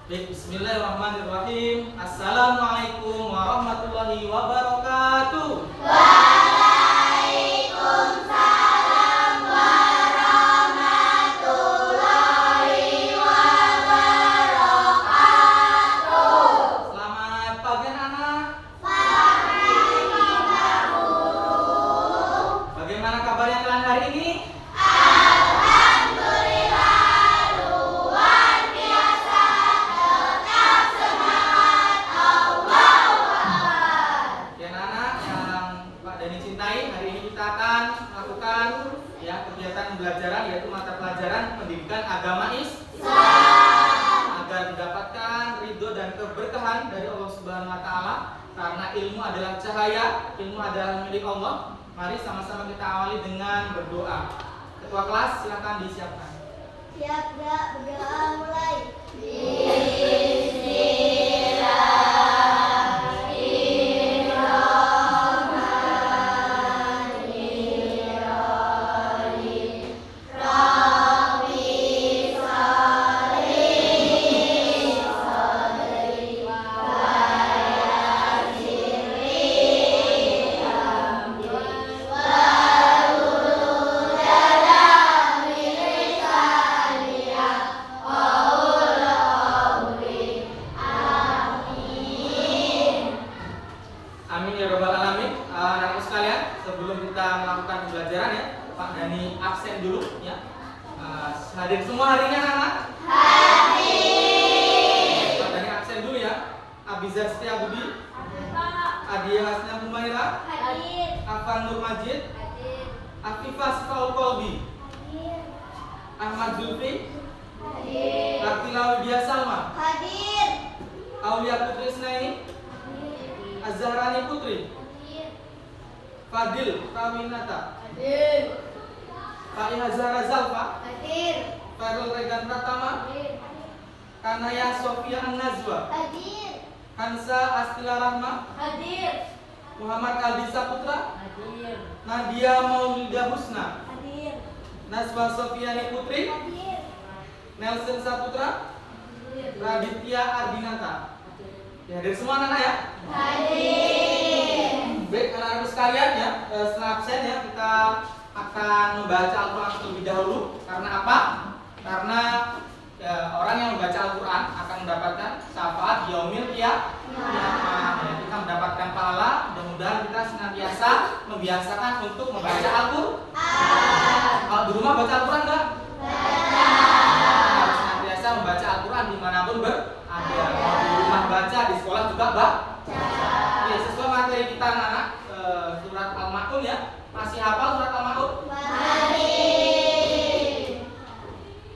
Baik, bismillahirrahmanirrahim. Assalamualaikum warahmatullahi wabarakatuh. Waalaikumsalam warahmatullahi wabarakatuh. Selamat pagi anak-anak. Pagi Pak Guru. Bagaimana kabarnya kalian hari ini? Alhamdulillah luar biasa. Tetap semangat. Allahu Akbar. Ya anak-anak yang Pak Dani cintai, hari ini kita akan melakukan kegiatan pembelajaran, yaitu mata pelajaran pendidikan agama Islam, agar mendapatkan ridho dan keberkahan dari Allah Subhanahu wa taala, karena ilmu adalah cahaya, ilmu adalah milik Allah. Mari sama-sama kita awali dengan berdoa. Ketua kelas silakan disiapkan. Siap gak? Berdoa mulai. Bismillahirrahmanirrahim. Rabbi sholli sadri wa yassirli amri wahlul 'uqdatam min lisani yafqahul qawli. Amin. Amin ya rabbal alamin. Anak-anak sekalian, sebelum kita melakukan pembelajaran Pak Dani absen dulu ya. Hadir semua hari ini anak-anak? Hadir. Pak Dani absen dulu ya. Abizar Setiabudi, Adia Hasna Humaira, Hadir. Afan Nur Majid, Hadir. Afifah Sifaul Kolbi, Hadir. Ahmad Zulfi, Hadir. Ratila Widya Salma, Hadir. Aulia Putri Isnaini, Azharani Putri, Fadil Prawinata, Hadir. Pak Ihazara Zalfa, Hadir. Farul Regan Pratama, Hadir. Kanaya Sofia An-Nazwa, Hadir. Hansa Astila Rahma, Hadir. Muhammad Aldi Saputra, Hadir. Nadia Maulida Husna, Hadir. Nazwa Sofiani Putri, Hadir. Nelson Saputra, Raditya Ardinata. Ya, hadir semua anak-anak ya. Hadir. Baik anak-anak sekalian ya, setelah absen ya kita akan membaca Al-Quran terlebih dahulu. Karena apa? Karena orang yang membaca Al-Quran akan mendapatkan syafaat yaumil qiyamah. Ya, kita mendapatkan pahala. Mudah-mudahan kita senantiasa membiasakan untuk membaca Al-Quran. Kalau di rumah baca Al-Quran enggak? Harus senantiasa membaca Al-Quran dimanapun berada. Kalau di rumah baca, di sekolah juga ya, sesuai materi kita anak-anak, surat Al-Ma'un ya. Masih hafal surat Al-Ma'un?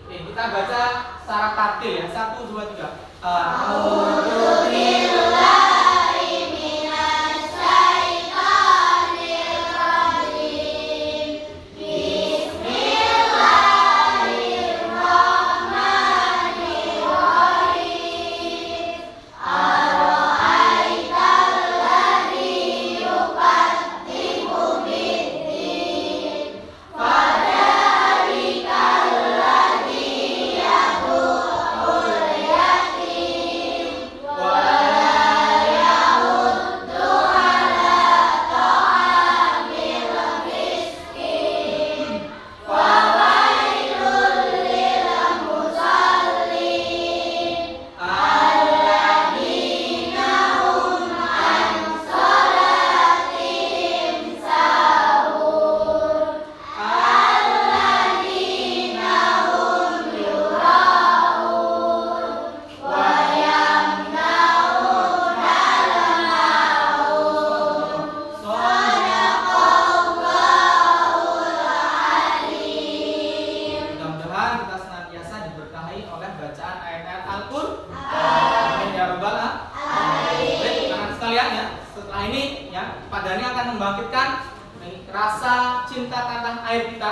Oke, kita baca secara tartil ya. 1, 2, 3. A'udzu billahi minasy syaithanir rajim. Bismillahirrahmanirrahim. Ara'aital ladzi yukadzibu bid-din. Fadzarikal ladzi yad'ul yatim wa la yahuddu 'ala ta'amil miskin. Fawailul lil musallin alladzina hum an shalatihim sahun alladzina hum yura'un wa yamna'unal ma'un. Shadaqallahul alim. Mudah-mudahan kita senantiasa diberkahi oleh bacaan ayat-ayat Al-Quran. Amin ya rabbal alamin. Baik, anak sekalian ya, setelah ini ya, Pak Dani akan membangkitkan rasa cinta tanah air kita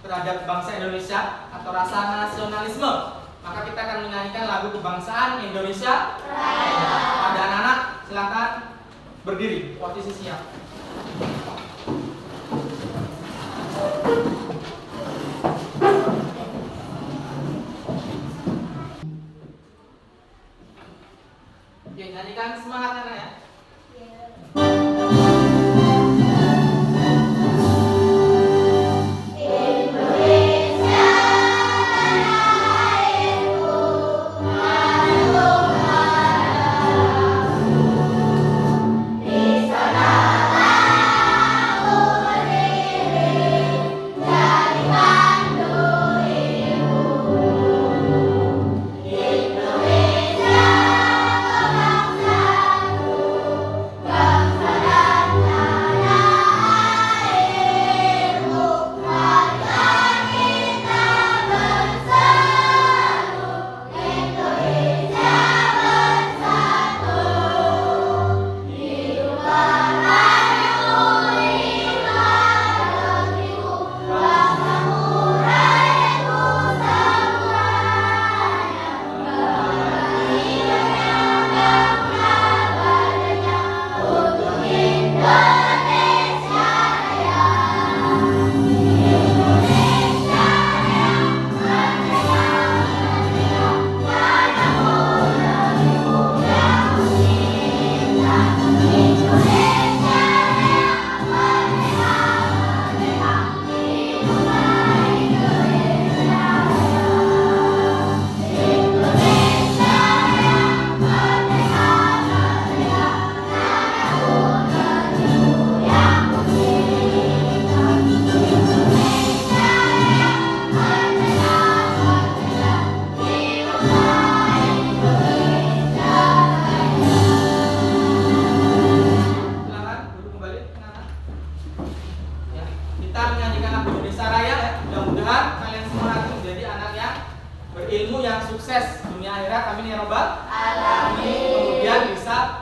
terhadap bangsa Indonesia atau rasa nasionalisme. Maka kita akan menyanyikan lagu kebangsaan Indonesia. Pada anak-anak silakan berdiri, posisi siap. Oke, nyanyikan semangat anak ya.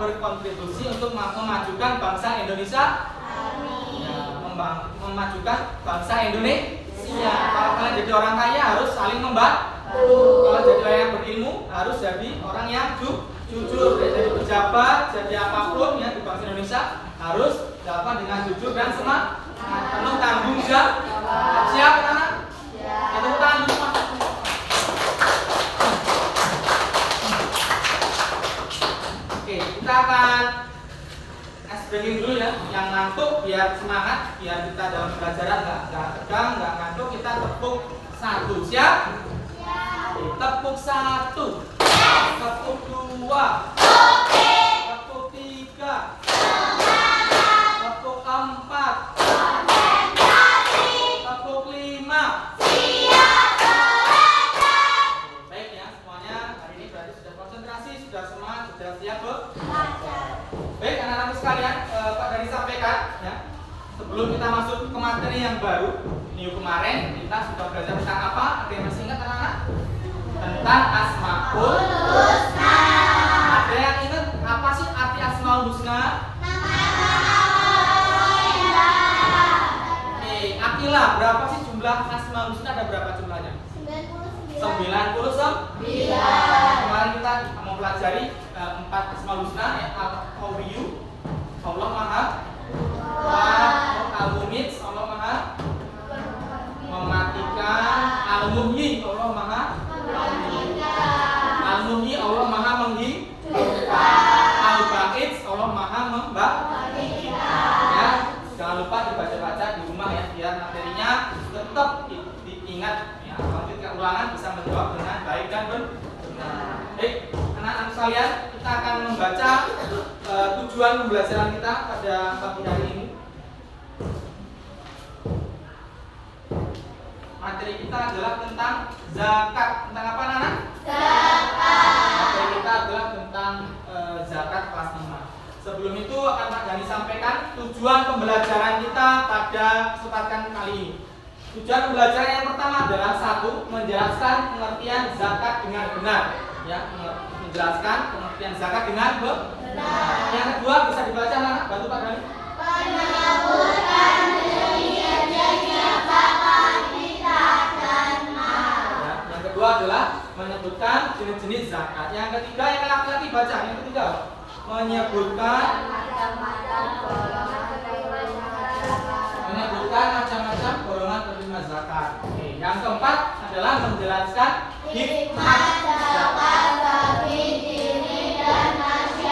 Berkontribusi untuk memajukan bangsa Indonesia. Ya, memajukan bangsa Indonesia. Kalau kalian jadi orang kaya harus saling membantu. Kalau jadi orang yang berilmu harus jadi orang yang jujur. Jadi pejabat, jadi apapun ya di bangsa Indonesia harus dapat dengan jujur dan semangat, penuh tanggung jawab. Siap anak? Tepuk tangan dulu. Kita akan breaking dulu ya, yang ngantuk biar semangat, biar kita dalam pelajaran nggak tegang, nggak ngantuk. Kita tepuk satu, siap? Tepuk satu, tepuk dua, tepuk tiga, tepuk empat, tepuk lima. Baik ya semuanya, hari ini berarti sudah konsentrasi, sudah semangat, sudah siap Baik anak-anak sekalian, Pak Dhani sampaikan ya. Sebelum kita masuk ke materi yang baru, minggu kemarin kita sudah belajar tentang apa? Ada yang masih ingat anak-anak? Tentang Asmaul Husna. Ada yang ingat apa sih arti Asmaul Husna? Oke, Akila, berapa sih jumlah Asmaul Husna? Ada berapa jumlahnya? 99. Kemarin kita mempelajari 4 Asmaul Husna ya, Al-Qawiyyu, Allah Maha Al-Mumit, Allah Maha Mematikan, Al-Muhyi, Allah Maha Al-Muhyi, Allah Maha menghidupkan, Al-Ba'id, Allah Maha membangkitkan. Ya, jangan lupa dibaca-baca di rumah ya, biar materinya tetap diingat ya. Kalau kita ulangan bisa menjawab dengan baik dan benar. Baik, anak-anak sekalian, kita akan membaca tujuan pembelajaran kita pada pagi hari ini. Materi kita adalah tentang zakat. Tentang apa, anak-anak? Zakat. Materi kita adalah tentang zakat kelas 5. Sebelum itu akan Pak Dhani sampaikan tujuan pembelajaran kita pada kesempatan kali ini. Tujuan pembelajaran yang pertama adalah satu, menjelaskan pengertian zakat dengan benar. Ya, menjelaskan pengertian zakat dengan benar. Yang kedua bisa dibaca anak, bantu Pak Dhani. Menyebutkan jenis-jenisnya zakat fitrah dan mal. Ya, yang kedua adalah menyebutkan jenis-jenis zakat. Yang ketiga yang laki-laki baca. Yang ketiga menyebutkan macam-macam golongan penerima zakat. Oke. Yang keempat adalah menjelaskan hikmah zakat bagi diri dan masyarakat.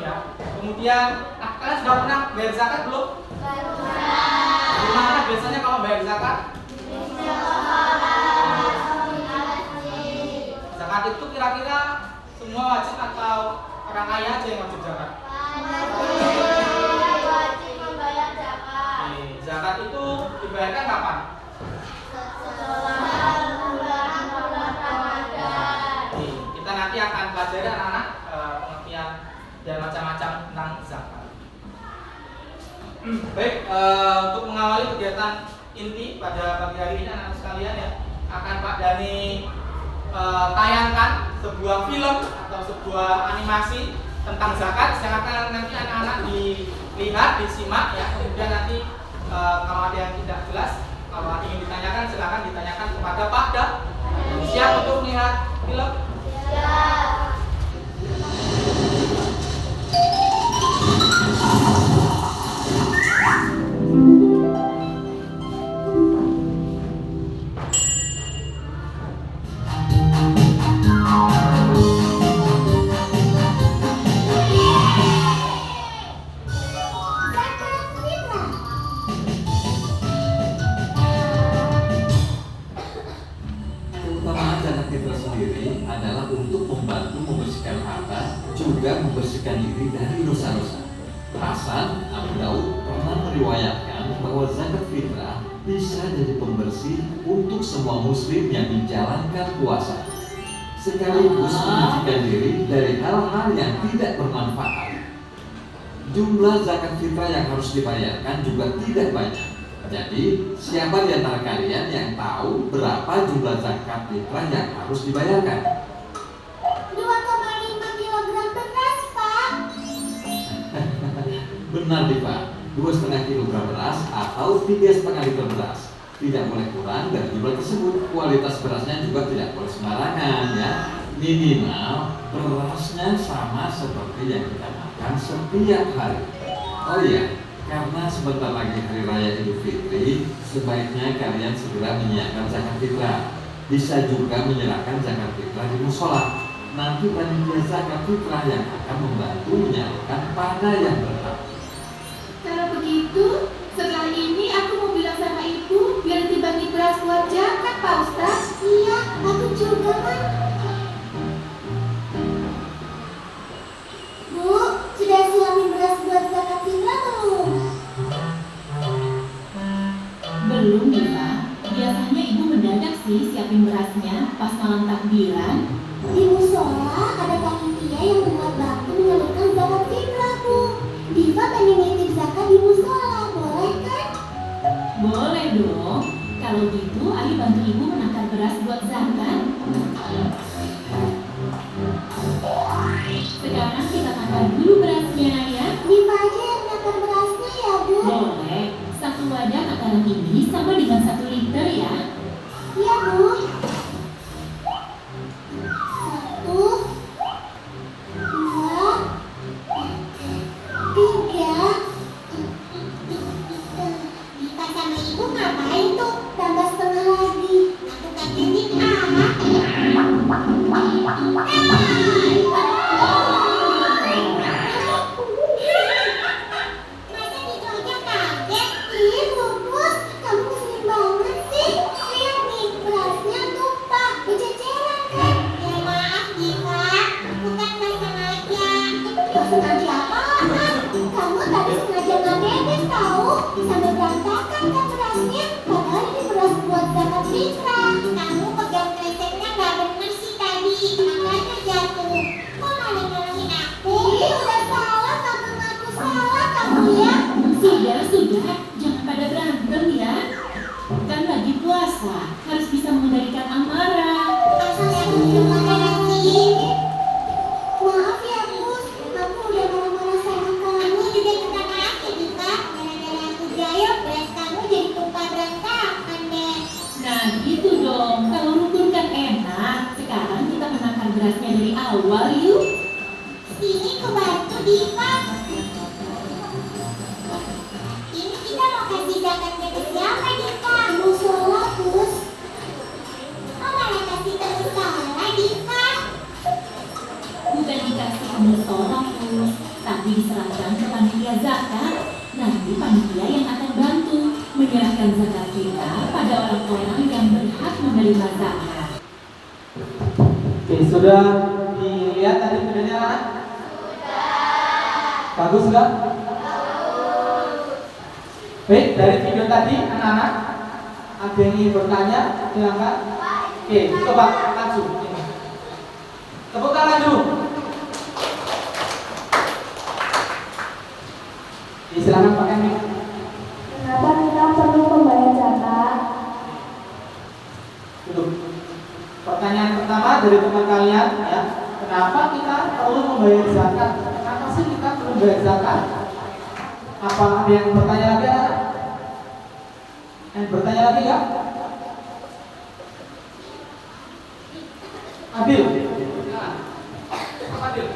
ya. Kemudian, kalian sudah pernah bayar zakat belum? Gimana biasanya kalau bayar zakat? Zakat itu kira-kira semua wajib atau orang kaya aja yang wajib zakat? Wajib membayar zakat. Zakat itu dibayarkan kapan? Setelah bulan Ramadan. Kita nanti akan pelajari anak-anak pengertian dan macam-macam tentang zakat. Baik, untuk mengawali kegiatan inti pada pagi hari ini anak-anak sekalian ya, akan Pak Dani tayangkan sebuah film atau sebuah animasi tentang zakat. Silakan nanti anak-anak dilihat, disimak ya. Kemudian nanti kalau ada yang tidak jelas, kalau ingin ditanyakan silakan ditanyakan kepada Pak Da. Siap untuk melihat film? Siap. Keutamaan zakat fitrah sendiri adalah untuk membantu membersihkan harta, juga membersihkan diri dari dosa-dosa. Hasan Abu Daud pernah meriwayatkan bahwa zakat fitrah bisa jadi pembersih untuk semua muslim yang menjalankan puasa, sekaligus menyucikan diri dari hal-hal yang tidak bermanfaat. Jumlah zakat fitrah yang harus dibayarkan juga tidak banyak. Jadi, siapa di antara kalian yang tahu berapa jumlah zakat fitrah yang harus dibayarkan? 2,5 kilogram beras, Pak. Benar, Diva. 2,5 kilogram beras atau 3,5 liter beras. Tidak boleh kurang dari jumlah tersebut. Kualitas berasnya juga tidak boleh sembarangan ya. Minimal berasnya sama seperti yang kita makan setiap hari. Oh iya, karena sebentar lagi Hari Raya Idul Fitri, sebaiknya kalian segera menyiapkan zakat fitrah. Bisa juga menyerahkan zakat fitrah di musola. Nanti panitia zakat fitrah yang akan membantu menyalurkan pada yang berhak. Kalau begitu, setelah ini aku mau bilang sama ibu biar dibagi beras buat zakat, Pak Ustaz. Iya, aku juga, Man. Bu, sudah siapin beras buat zakat fitrah belum? Belum, Diva. Biasanya ibu mendadak sih siapin berasnya pas malam takbiran. Di musola ada panitia yang buat bakti menyalurkan zakat fitrah, Bu. Diva pengen nitip zakat di musola, boleh kan? Boleh dong. Kalau gitu, ayo bantu ibu menakar beras buat zakat. Sekarang kita takar dulu berasnya ya. Diva aja yang nakar berasnya ya, Bu. Boleh. Satu wadah takaran ini sama dengan 1 liter ya. Iya, Bu. 1, 2, 3. Diva sama Ibu ngapain tuh? Tambah setengah lagi. Aku kagetin Masa gitu aja kaget? Ih, Pupus, kamu ngeselin banget sih. Lihat nih, berasnya tumpah, berceceran kan? Ya maaf, Diva. Bukan nggak sengaja. Nggak sengaja apaan? Kamu tadi sengaja nggak beres tahu? Sampai berantakan kan berasnya? Padahal ini beras buat zakat fitrah. Kamu pegang kreseknya nggak bener sih tadi. Makanya jatuh. Kok malah nyalahin aku? Ih, udah salah, kamu ngaku salah kamu ya. Sudah, jangan pada berantem ya. Kan lagi puasa, harus bisa mengendalikan amarah. Asal aku terima kasih. Maaf ya, Bus. Aku udah marah-marah sama kamu. Juga minta maaf ya, Diva. Gara-gara aku jahil, beras kamu jadi tumpah berantakan deh. Nah gitu dong, kalau rukun kan enak. Sekarang kita menakar berasnya dari awal yuk. Sini aku bantu, Diva. Ini kita mau kasih zakatnya ke siapa, Diva? Musola, Bus. Oh, malah kasih ke musola, Diva. Bukan dikasih ke musola, Pus, menyerahkan zakat kita pada orang-orang yang berhak menerima zakat. Oke, sudah dilihat tadi videonya anak? Sudah. Bagus nggak? Baik, dari video tadi anak-anak ada yang ingin bertanya? Silakan. Oke, coba maju. Tepuk tangan dulu. Silakan pakai mic. Kenapa kita perlu membayar zakat? Duduk. Pertanyaan pertama dari teman kalian ya, kenapa kita perlu membayar zakat? Kenapa sih kita perlu membayar zakat? Apa ada yang bertanya lagi? Yang bertanya lagi nggak? Adil. Adil.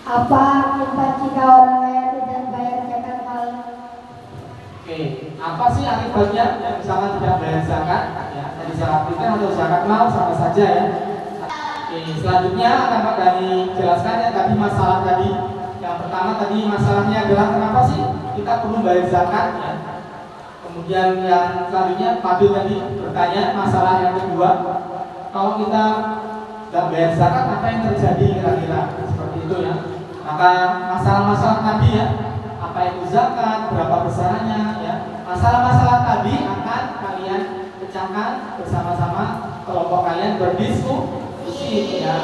Apa akibat jika orang kaya tidak bayar zakat malam? Oke, apa sih akibatnya yang misalkan tidak bayar zakat? Ya, tadi zakat fitrah atau zakat mal sama saja ya. Oke, selanjutnya akan Pak Dani jelaskan ya tadi masalah tadi. Yang pertama tadi masalahnya adalah kenapa sih kita perlu bayar zakat ya. Kemudian yang selanjutnya Pak Dul tadi bertanya masalah yang kedua, kalau kita tidak bayar zakat apa yang terjadi kira-kira seperti itu ya. Maka masalah-masalah tadi ya, apa itu zakat, berapa besarannya ya. Masalah-masalah tadi akan kalian pecahkan bersama-sama kelompok kalian berdiskusi ya.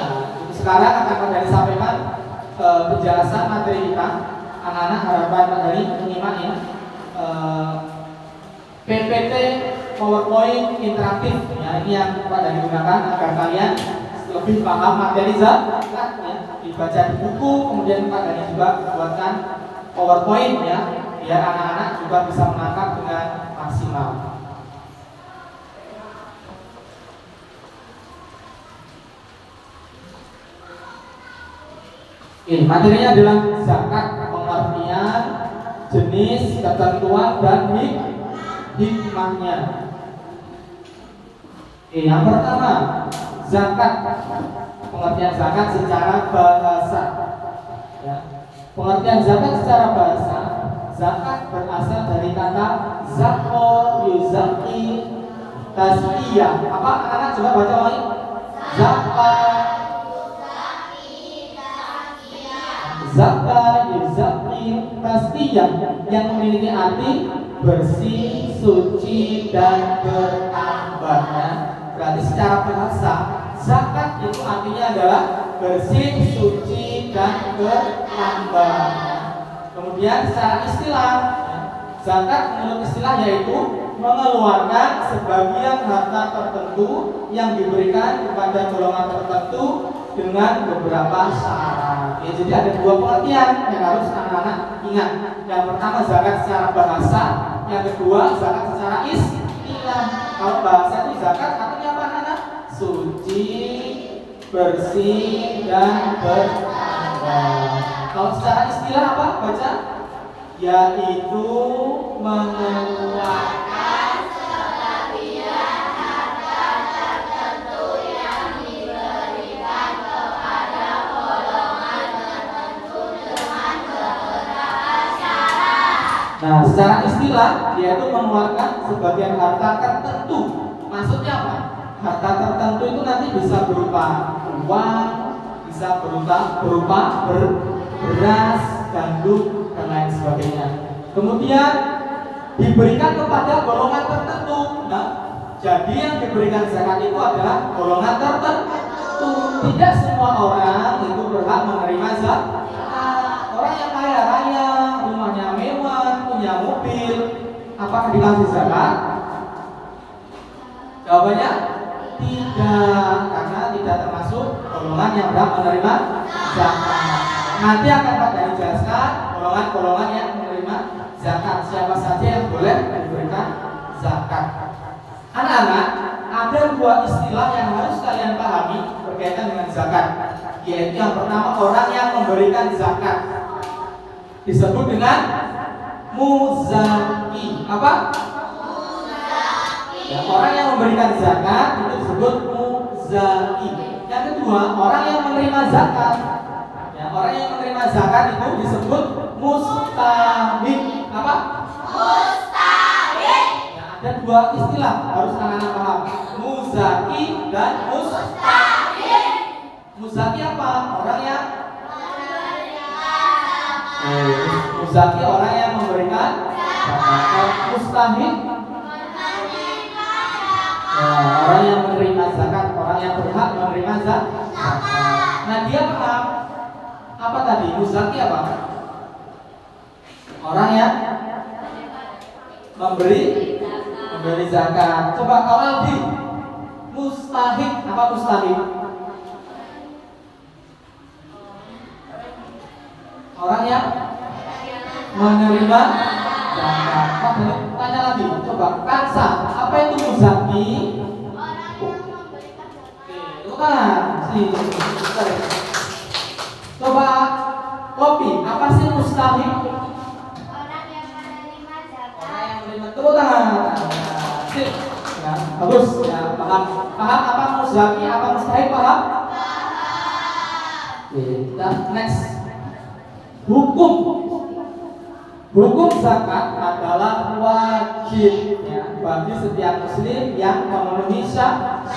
Sekarang akan Pak Dani sampaikan penjelasan materi kita. Anak-anak harapan Pak Dani menyimak ya. PPT PowerPoint interaktif ya, ini yang Pak Dani gunakan agar kalian lebih paham materi zakat ya. Dibaca di buku, kemudian Pak Dani juga buatkan PowerPoint ya, biar anak-anak juga bisa menangkap dengan maksimal. Ini materinya adalah zakat, pengertian, jenis, ketentuan dan hikmahnya. Yang pertama, zakat, pengertian zakat secara bahasa. Ya. Pengertian zakat secara bahasa, zakat berasal dari kata zako yuzaki tasbiyah. Apa anak-anak coba baca lagi? Zakat Zakat yuzaki tasbiyah yang memiliki arti bersih, suci dan bertambah. Berarti secara bahasa zakat itu artinya adalah bersih, suci dan bertambah. Kemudian secara istilah, zakat menurut istilah yaitu mengeluarkan sebagian harta tertentu yang diberikan kepada golongan tertentu dengan beberapa syarat. Ya, jadi ada dua pengertian yang harus anak-anak ingat. Yang pertama zakat secara bahasa, yang kedua zakat secara istilah. Kalau bahasa itu zakat artinya apa anak-anak? Suci, bersih dan bertambah. Kalau secara istilah apa? Baca. Yaitu mengeluarkan sebagian harta tertentu yang diberikan kepada golongan tertentu dengan beberapa syarat. Nah, secara istilah yaitu mengeluarkan sebagian harta tertentu. Maksudnya apa? Harta tertentu itu nanti bisa berupa uang, bisa berupa beras, gandum dan lain sebagainya. Kemudian diberikan kepada golongan tertentu. Nah, jadi yang diberikan zakat itu adalah golongan tertentu. Tidak semua orang itu berhak menerima zakat. Orang yang kaya raya, rumahnya mewah, punya mobil, apakah dikasih zakat? Jawabannya tidak, karena tidak termasuk golongan yang berhak menerima zakat. Nanti akan Pak Dani jelaskan golongan-golongan yang menerima zakat, siapa saja yang boleh diberikan zakat. Anak-anak, ada dua istilah yang harus kalian pahami berkaitan dengan zakat. Yaitu yang pertama, orang yang memberikan zakat disebut dengan muzaki. Apa? Muzaki. Ya, orang yang memberikan zakat itu disebut muzaki. Yang kedua, orang yang menerima zakat. Orang yang menerima zakat itu disebut mustahik. Apa? Mustahik. Ya, dua istilah harus anak-anak paham. Muzaki dan mustahik. Muzaki apa? Orang yang muzaki orang yang memberikan zakat. Mustahik orang yang menerima zakat, orang yang berhak menerima zakat. Nah dia paham apa tadi? Muzaki apa? Orang yang memberi zakat. Coba kalau Aldi, mustahik apa mustahik? Orang yang menerima zakat. Tanya lagi, coba Kansa, apa itu muzaki? Itu kan sih. Coba Kopi, apa sih mustahik? Tepuk tangan. Sip. Ya, bagus. Ya, paham apa muzaki, apa mustahik, paham? Oke, kita next. Hukum zakat adalah wajib ya, bagi setiap muslim yang memenuhi syarat.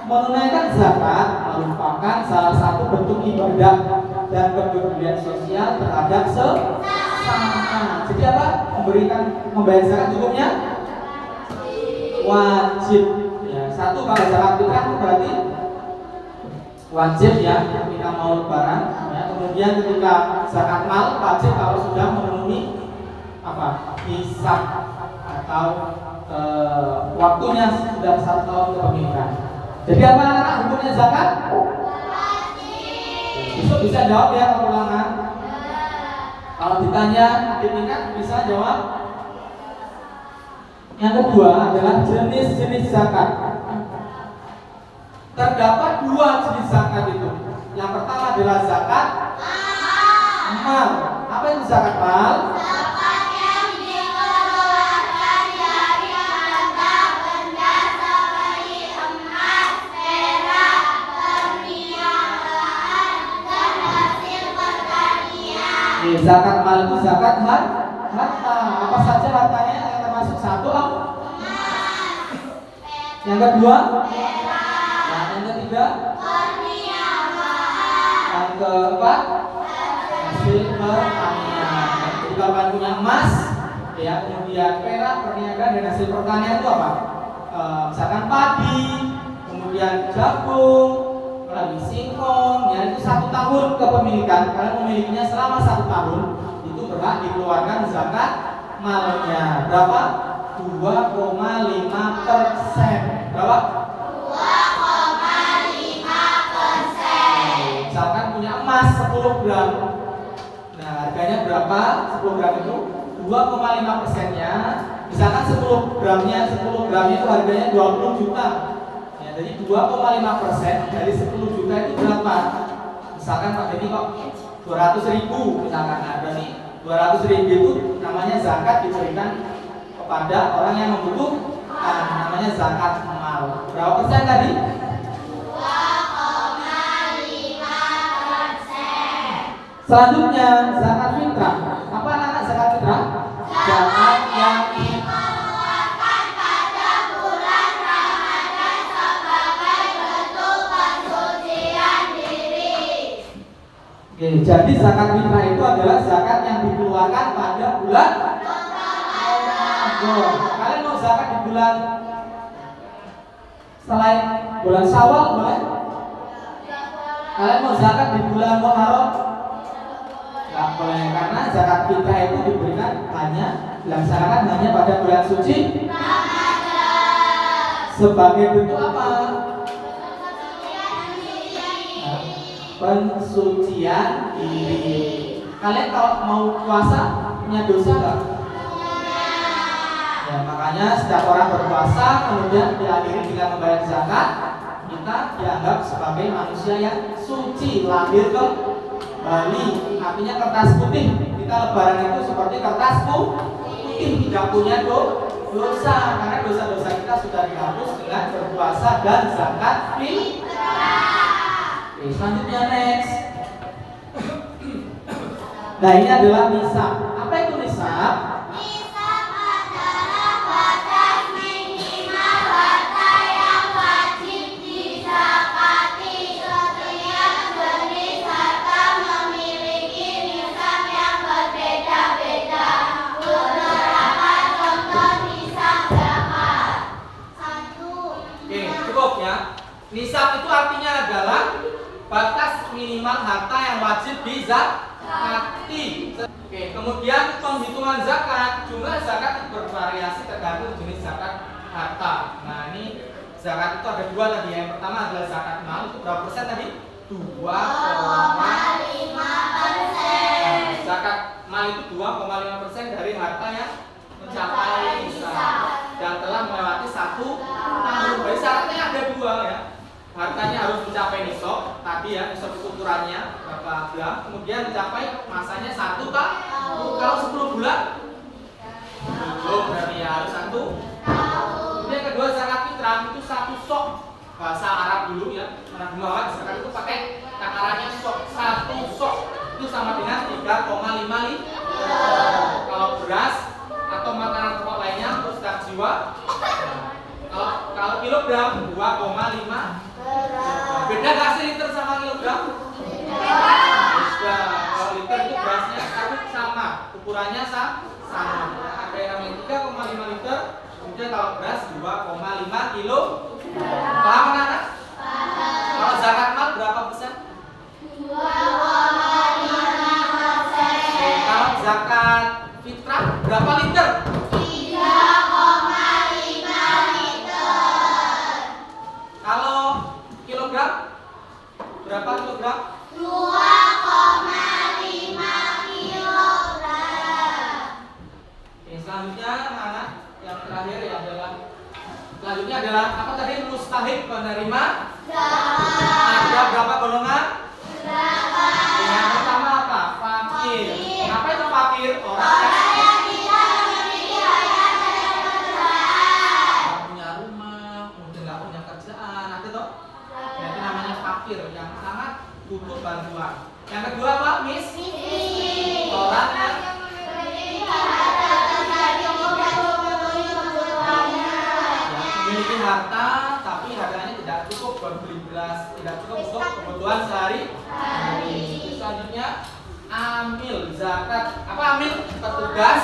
Menunaikan zakat merupakan salah satu bentuk ibadah dan kepedulian sosial terhadap sesama. Jadi apa? Membayar zakat hukumnya wajib. Ya, satu kalau zakat fitrah berarti wajib ya ketika mau lebaran. Ya, kemudian ketika zakat mal wajib kalau sudah memenuhi apa? Hisab atau waktunya sudah 1 tahun kepemilikan. Jadi apa anak-anak hukumnya zakat? Besok bisa jawab ya kalau ulangan. Kalau ditanya tingkat bisa jawab. Yang kedua adalah jenis-jenis zakat. Terdapat 2 jenis zakat itu. Yang pertama adalah zakat mal. Apa itu zakat mal? Zakat yang dikeluarkan dari harta benda seperti emas, perak, perniagaan, dan hasil pertanian. Zakat mal itu zakat harta. Apa saja hartanya yang termasuk satu? Yang kedua? Yang ketiga? Yang keempat? Hasil pertanian. Jadi kalau kalian punya emas, ya kemudian perak, perniagaan dan hasil pertanian itu apa? Misalkan padi, kemudian jagung, lagi singkong, ya itu 1 tahun kepemilikan. Kalian memilikinya selama 1 tahun, itu berhak dikeluarkan zakat malnya. Berapa? 2,5%. Berapa? 2,5%. Misalkan punya emas 10 gram. Nah, harganya berapa? 10 gram itu 2,5%-nya. Misalkan 10 gramnya itu harganya 20 juta. Ya, jadi 2,5% dari 10 juta itu berapa? Misalkan Pak Dedi kok 200.000 misalkan. Nah, berarti 200.000 itu namanya zakat diberikan kepada orang yang membutuhkan, namanya zakat mal. Berapa persen tadi? 2,5%. Selanjutnya zakat fitrah. Apa anak-anak zakat fitrah? Zakat yang Dikeluarkan pada bulan Ramadan sebagai bentuk pensucian diri. Oke, jadi zakat fitrah itu adalah zakat yang dikeluarkan pada bulan Ramadan. Kalian mau zakat di bulan selain bulan Syawal boleh? Kalian mau zakat di bulan Muharram? Tidak boleh, karena zakat fitrah itu diberikan hanya dilaksanakan hanya pada bulan suci sebagai bentuk apa? Pensucian diri. Kalian kalau mau puasa punya dosa nggak? Ya, makanya setiap orang berpuasa kemudian diakhiri dengan membayar zakat, kita dianggap sebagai manusia yang suci, lahir kembali. Artinya kertas putih. Kita lebaran itu seperti kertas putih, tidak punya dosa, karena dosa-dosa kita sudah dihapus dengan berpuasa dan zakat fitrah. Oke, selanjutnya next. Nah, ini adalah nisab. Apa itu nisab? Nisab adalah batas dizakati. Oke, kemudian penghitungan zakat. Jumlah zakat bervariasi tergantung jenis zakat harta. Nah, ini zakat itu ada dua tadi. Yang pertama adalah zakat mal, itu berapa persen tadi? 2,5%. Zakat mal itu 2,5% dari harta yang mencapai nisab dan telah melewati 1 tahun. Jadi syaratnya ada dua ya. Hartanya harus mencapai nisab tadi ya, nisab itu ukurannya berapa gram. Kemudian mencapai masanya 1 tahun. Kalau 10 bulan belum, berarti ya harus 1 tahun. Kemudian kedua zakat fitrah itu 1 sok. Bahasa Arab dulu ya, Nabi Muhammad zakat itu pakai takarannya sok. 1 sok itu sama dengan 3,5 liter. Kalau beras atau makanan pokok lainnya untuk setiap jiwa, kalau kilogram 2,5. Beda nggak sih liter sama kilogram? Beda. Kalau liter itu berasnya tapi sama, ukurannya sama. Ada yang namanya 3,5 liter, kemudian kalau beras 2,5 kilo. Paham anak? Kalau zakat mal berapa persen? 2,5%. Kalau zakat fitrah berapa liter? 3,5 liter. Kalau kilogram berapa kilogram? 2,5 kilogram. Oke, selanjutnya anak yang terakhir ya adalah apa tadi? Mustahik penerima zakat. Ada berapa golongan? Yang pertama apa? Fakir. Kenapa itu fakir? Orang yang tidak memiliki harta dan pekerjaan. Nggak punya rumah, kemudian nggak punya kerjaan. Ada toh? Itu namanya fakir yang sangat butuh bantuan. Yang kedua apa? Miskin. Orang yang memiliki harta memiliki harta tapi harganya tidak cukup buat beli beras, tidak cukup untuk kebutuhan sehari-hari. Selanjutnya amil zakat. Apa amil? Petugas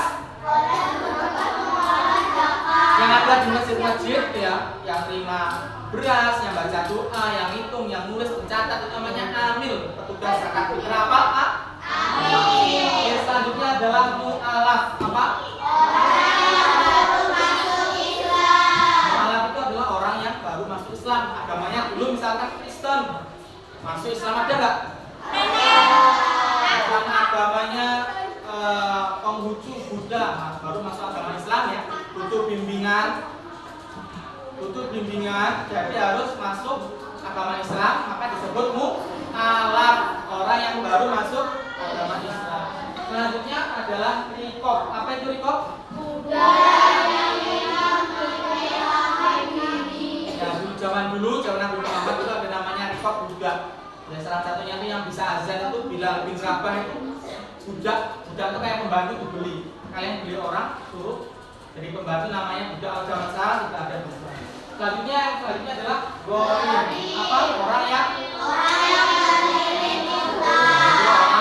yang ada di masjid-masjid ya, yang terima beras, yang baca doa, yang hitung, yang nulis, mencatat, itu namanya amil, petugas zakat. Kenapa? Amil. Selanjutnya adalah mu'alaf. Apa? Islam, agamanya dulu misalkan Kristen, masuk Islam ada nggak? Karena agamanya Konghucu, Buddha, baru masuk agama Islam ya, butuh bimbingan, jadi harus masuk agama Islam, maka disebut mu'alaf, orang yang baru masuk agama Islam. Selanjutnya adalah rikob. Apa itu rikob? Zaman dulu, zaman Nabi Muhammad itu ada namanya rikob budak. Ya, salah satunya itu yang bisa azan itu Bilal bin Rabah itu budak itu kayak pembantu dibeli. Kalian beli orang suruh jadi pembantu, namanya budak. Kalau zaman sekarang tidak ada budak. Selanjutnya adalah gharim. Apa? Orang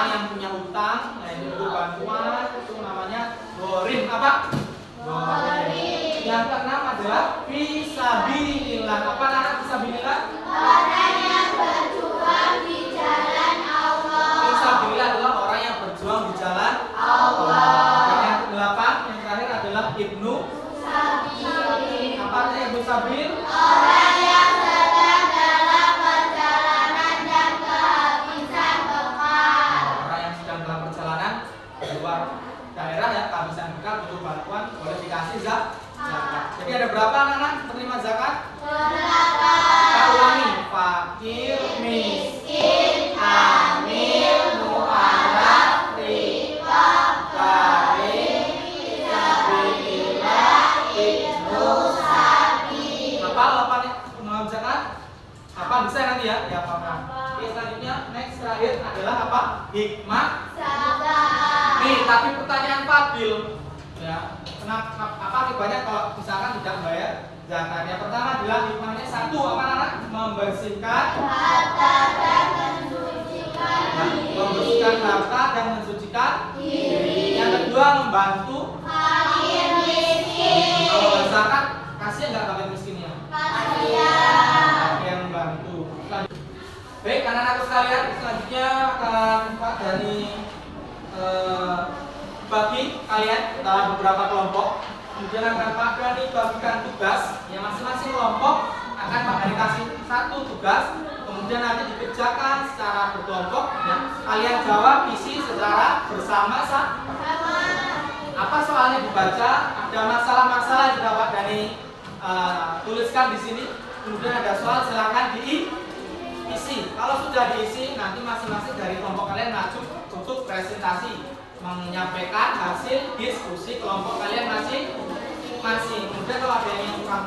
yang punya hutang, nah itu bantuan, itu namanya gharim. Apa? Gharim. Yang keenam adalah fisabilillah. Apa nama fisabilillah? Orang yang berjuang di jalan Allah. Fisabilillah adalah orang yang berjuang di jalan Allah. Dan yang kedelapan, yang terakhir adalah ibnu sabil. Apa artinya ibnu sabil? Orang yang sedang dalam perjalanan dan kehabisan bekal. Orang yang sedang dalam perjalanan di luar daerah ya, kehabisan bekal, butuh bantuan, boleh dikasih zakat. Jadi ada berapa anak-anak penerima zakat? 8. Kita ulangi: fakir, miskin, amil, mu'alaf, rikob, gharim, fisabilillah, ibnu sabil. Apa 8 penerima zakat? Apa bisa nanti ya? Ya apa? Oke, selanjutnya next terakhir adalah apa? Hikmah zakat. Nih, tapi pertanyaan Fadil ya. Apa akibatnya kalau misalkan tidak membayar zakat? Yang pertama adalah hikmahnya 1, apa anak? Membersihkan harta dan mensucikan diri. Membersihkan harta dan mensucikan diri. Yang kedua, membantu fakir miskin. Kalau zakat kasih nggak fakir miskinnya? Kasih. Yang membantu. Baik, anak-anak sekalian, selanjutnya akan Pak Dani bagi kalian dalam beberapa kelompok. Kemudian akan Pak Dani bagikan tugas. Yang masing-masing kelompok akan Pak Dani kasih satu tugas. Kemudian nanti dikerjakan secara berkelompok. Ya. Kalian jawab isi secara bersama-sama. Apa soalnya dibaca? Ada masalah-masalah juga Pak Dani tuliskan di sini. Kemudian ada soal, silakan diisi. Kalau sudah diisi, nanti masing-masing dari kelompok kalian maju untuk presentasi, menyampaikan hasil diskusi kelompok kalian masing-masing. Kemudian kalau ada yang kurang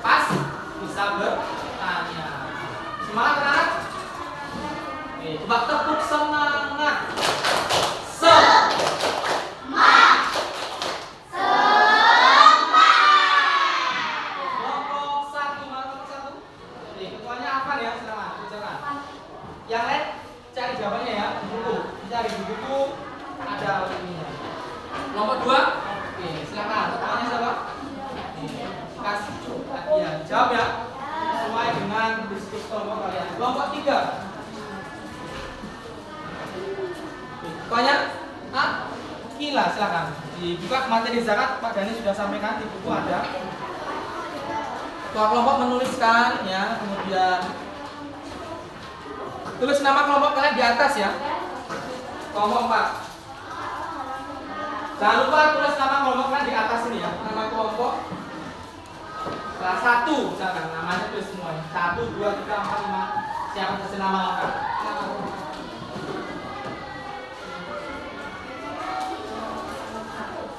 pas, bisa bertanya. Semangat anak? Oke, coba tepuk semangat. Kelompok satu, mana kelompok satu? Oke, ketuanya apa ya? Silakan, bicara. Yang lain cari jawabannya ya di buku. Cari di buku ada ininya. Kelompok dua, oke, silakan. Ketuanya siapa? Kasih ya, jawab ya. Sesuai dengan diskusi kelompok kalian. Kelompok tiga. Ketuanya? Kila, silakan. Dibuka materi zakat, Pak Dani sudah sampaikan di buku ada. Ketua kelompok menuliskan ya, kemudian tulis nama kelompok kalian di atas ya. Kelompok 4. Jangan lupa tulis nama kelompok kalian di atas ini ya. Nama kelompok kelas 1 misalkan, namanya tulis semuanya. 1, 2, 3, 4, 5. Siapa kasih nama lengkap?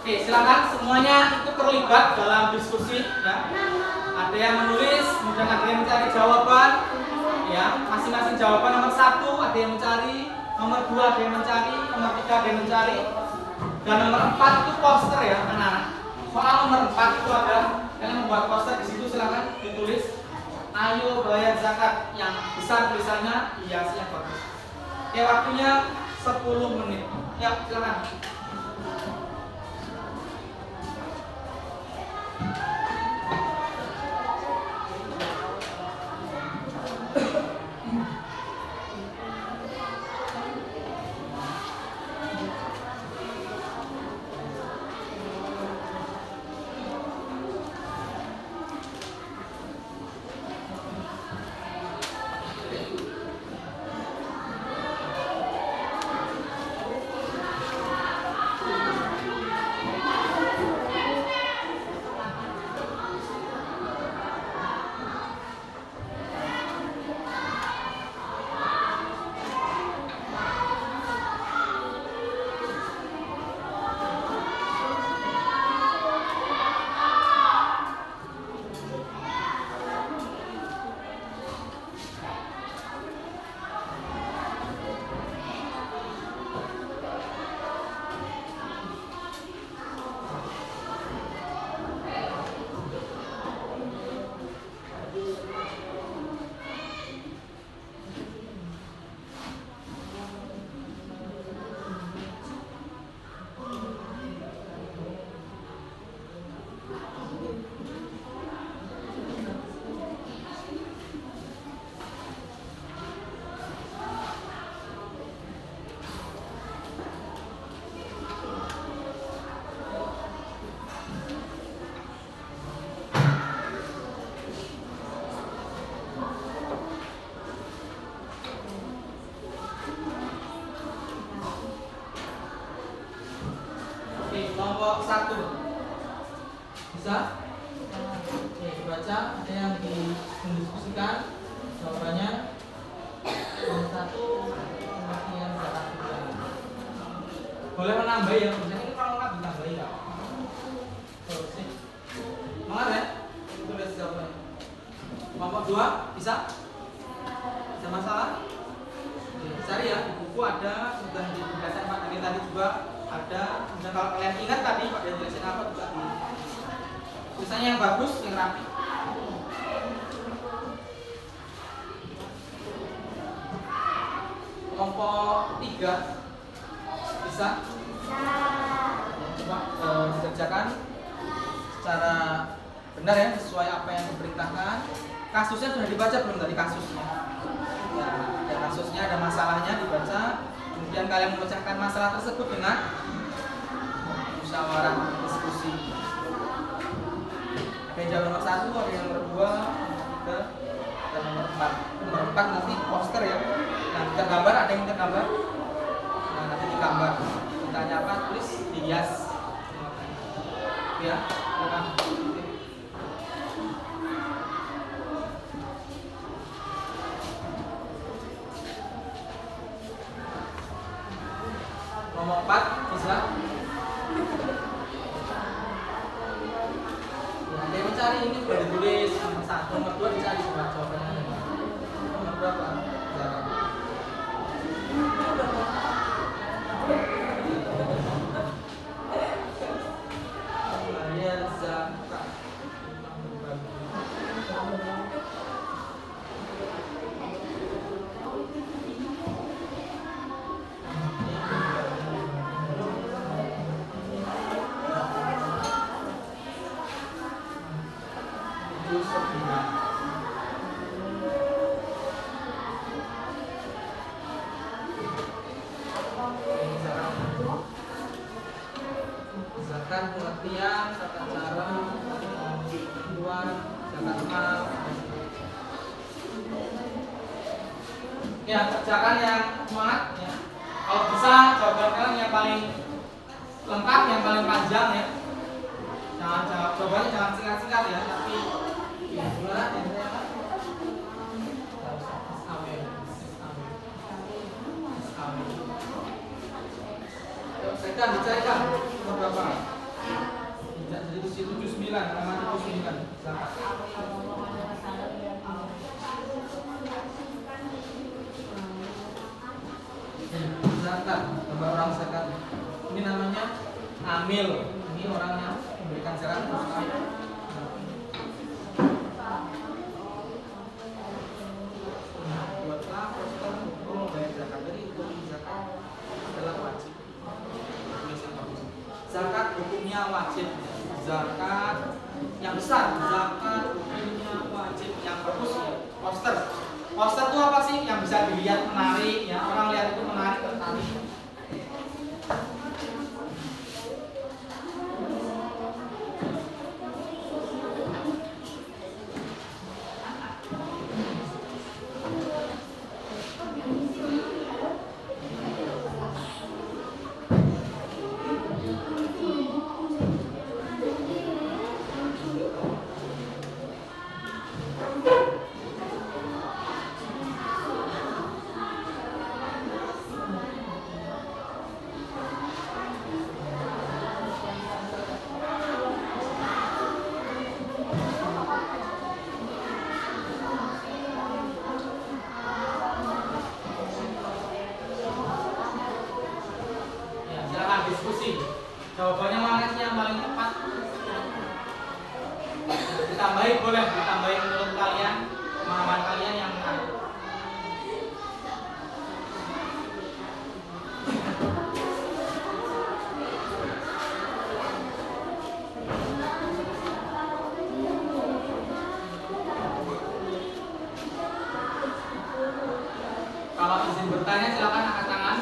Oke, silakan semuanya ikut terlibat dalam diskusi ya. Ada yang menulis, kemudian ada yang mencari jawaban ya, masing-masing jawaban. Nomor 1 ada yang mencari, nomor 2 ada yang mencari, nomor 3 ada yang mencari, dan nomor 4 itu poster ya anak-anak. Soal nomor 4 itu ada yang membuat poster di situ, silakan ditulis ayo bayar zakat, yang besar tulisannya, hias yang bagus. Oke, waktunya 10 menit ya, silakan. Kelompok 1 bisa? Oke, baca. Ada yang didiskusikan jawabannya. Kelompok 1 pengertian zakat fitrah. Boleh menambah ya, misalnya ini kalau nggak ditambahin ya. Terus sih, semangat ya. Tulis jawabannya. Kelompok 2 bisa? Bisa masalah? Oke, cari ya di buku ada, sudah di penjelasan Pak Dani tadi juga ada. Dan kalau kalian ingat tadi Pak Dani tulisin apa juga di tulisannya yang bagus, yang rapi. Kelompok 3 bisa? Coba dikerjakan secara benar ya, sesuai apa yang diperintahkan. Kasusnya sudah dibaca belum tadi kasusnya? Ya, ada kasusnya, ada masalahnya dibaca. Kemudian kalian memecahkan masalah tersebut dengan musyawarah diskusi. Ada yang jawab nomor 1, ada yang nomor 2, nomor 3, dan nomor 4. Nomor 4 nanti poster ya. Nah, kita gambar, ada yang kita gambar. Nah, nanti digambar. Ditanya apa, tulis, dihias. Ya, silakan. Nomor 4 bisa. Ya, ada yang mencari, ini sudah ditulis. Nomor 1, nomor 2 dicari coba jawabannya. Nomor berapa? Silakan. Ya, zakat. Zakat pengertian, zakat cara, tujuan, zakat mal. Ya, kerjakan yang semangat ya. Kalau bisa jawaban kalian yang paling lengkap, yang paling panjang ya. Jangan jawab jawabannya jangan singkat-singkat ya, tapi ya gimana ya? Sekan dicarikan nomor berapa? Jadi 79, nama 79 zakat. Zakat, gambar orang zakat. Ini namanya amil. Ini orang yang memberikan zakat. Buatlah poster hukum bayar zakat. Dari hukum zakat adalah wajib. Zakat hukumnya wajib. Zakat yang besar, zakat hukumnya wajib. Yang bagus ya, poster. Poster itu apa sih? Yang bisa dilihat menarik ya, orang lihat itu menarik, tertarik. Diskusi. Jawabannya mana sih yang paling tepat? Ditambahin boleh, ditambahin menurut kalian, pemahaman kalian yang menarik. Kalau izin bertanya silakan angkat tangan.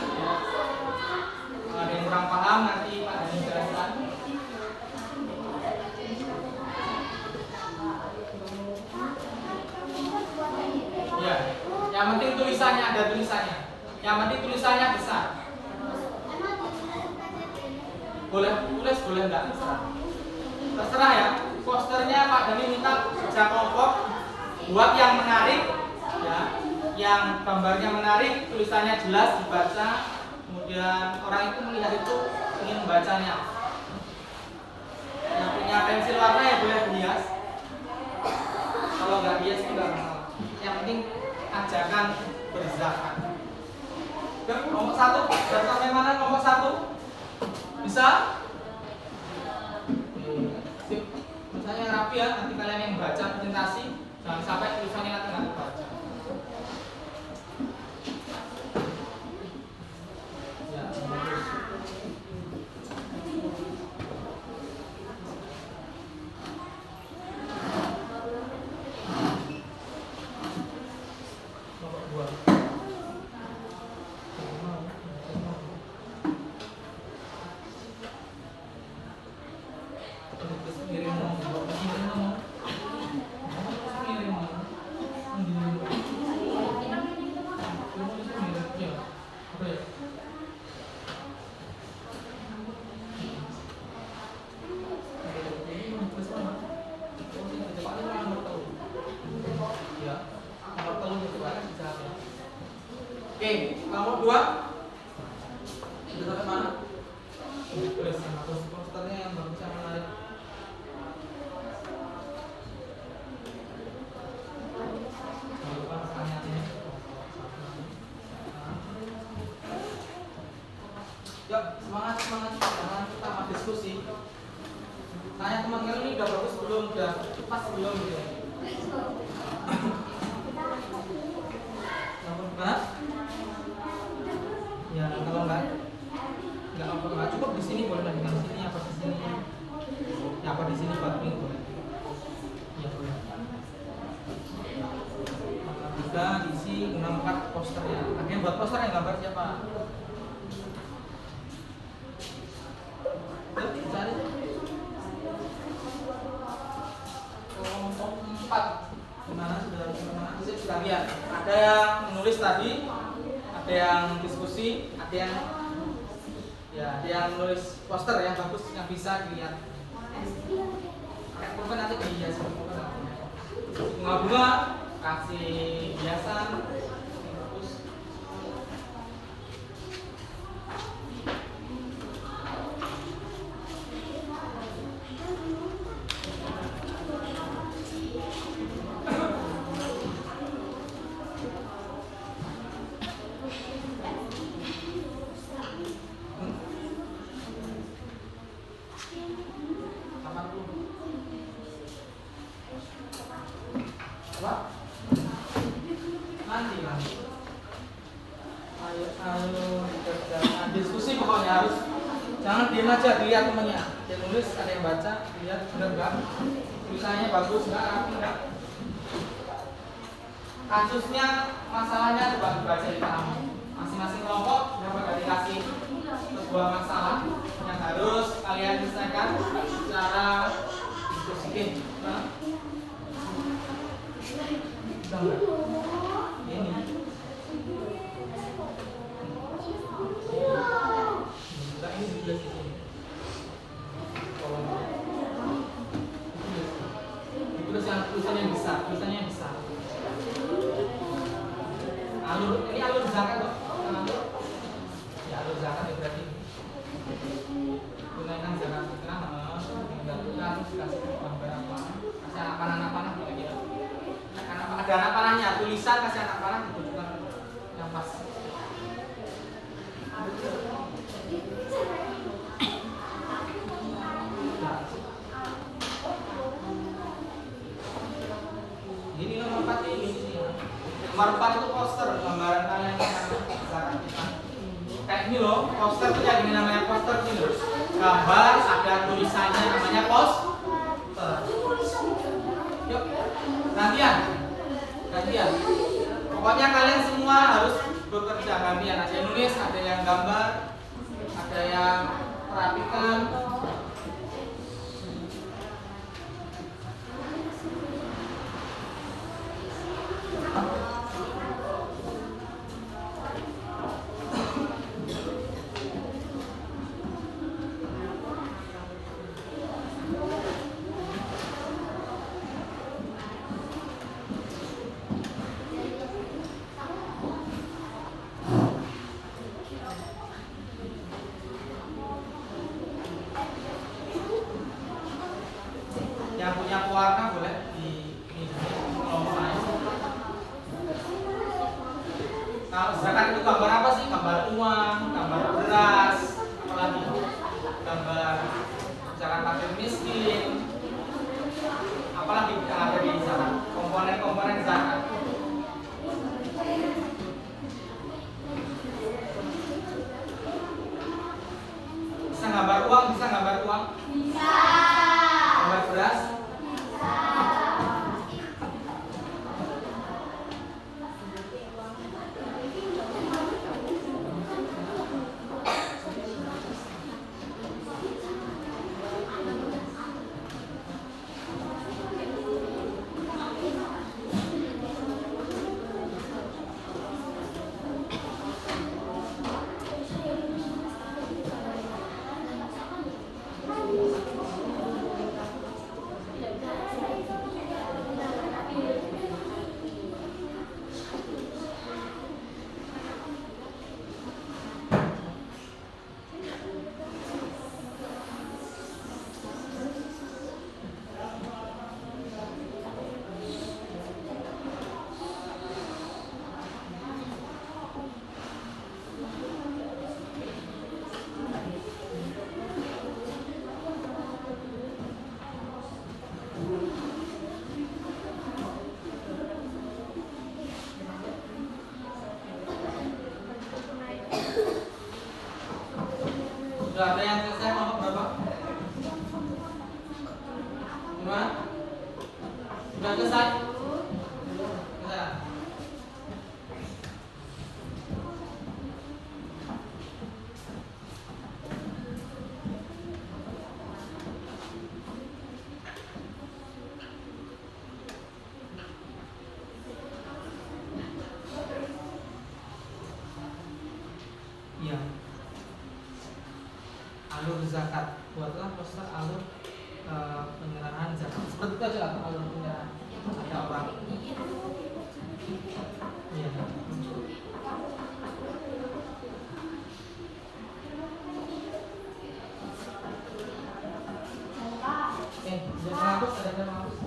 Ada yang kurang paham nanti Pak Dhani jelaskan. Ya, yang penting tulisannya ada tulisannya. Yang penting tulisannya besar. Boleh tulis, boleh enggak terserah. Terserah ya. Posternya Pak Dhani minta kerja kelompok buat yang menarik, ya, yang gambarnya menarik, tulisannya jelas dibaca. Kemudian orang itu melihat itu ingin membacanya. Yang punya pensil warna ya boleh dihias. Kalau nggak hias itu nggak masalah. Yang penting ajakan berzakat. Nomor 1, dari sampai mana nomor 1? Bisa? Sip. Misalnya rapi ya, nanti kalian yang baca presentasi jangan sampai tulisannya nanti nggak dibaca. Nomor 2. posternya yang bagus yang menarik. Jangan lupa pertanyaannya. Yuk, semangat, jangan kita mau diskusi. Tanya teman kalian ini udah bagus belum, udah pas belum gitu. Nah, ya kalau nggak cukup di sini boleh dengan sini apa di sini, ya apa di sini bagus boleh. Ya boleh. Maka bisa diisi 64 posternya. Ada yang buat poster yang gambar siapa? Cari kelompok 4 gimana sudah lihat. Ada yang menulis tadi, ada yang diskusi, ada yang menulis poster yang bagus yang bisa dilihat. Kayak pulpen nanti dihias bunga-bunga, kasih hiasan yang bagus. Apa? Nanti lah. Ayo kerja. Diskusi pokoknya harus. Jangan diam aja, dilihat temannya. Dia nulis, ada yang baca, lihat benar enggak? Tulisannya bagus enggak? Rapi enggak? Kasusnya, masalahnya coba dibaca di kamu. Masing-masing kelompok dapat dikasih sebuah masalah yang harus kalian selesaikan secara diskusi. Ini juga ini ditulis di sini. Ditulis yang tulisannya yang besar, Alur, ini alur zakat kok. Ya alur zakat ya berarti. Tunaikan zakat fitrah, tinggal harus dikasih gambar apa, kasih anak panah gitu. Ada anak panahnya, tulisan kasih anak panah ditunjukkan yang pas. Ini nomor 4 ini sih. Nomor 4 itu poster gambaran kalian zakat kita. Kayak ini loh, poster itu kayak gini namanya poster ini loh. Gambar ada tulisannya namanya poster. Yuk, gantian. Pokoknya kalian semua harus bekerja gantian. Ada yang nulis, ada yang gambar, ada yang merapikan. Yang punya pewarna boleh di kelompok lain. Kalau zakat itu gambar apa sih? Gambar uang, gambar beras, apalagi gambar zakat fakir miskin, apalagi yang ada di zakat, komponen zakat. Bisa gambar uang? Bisa. Gambar beras? Gimana? Sudah selesai? Selesai. Iya. Alur zakat. Buatlah poster alur penyerahan zakat. Seperti itu aja lah alur penyerahan. Ada orang. Iya. Jangan hapus, ada yang hapus.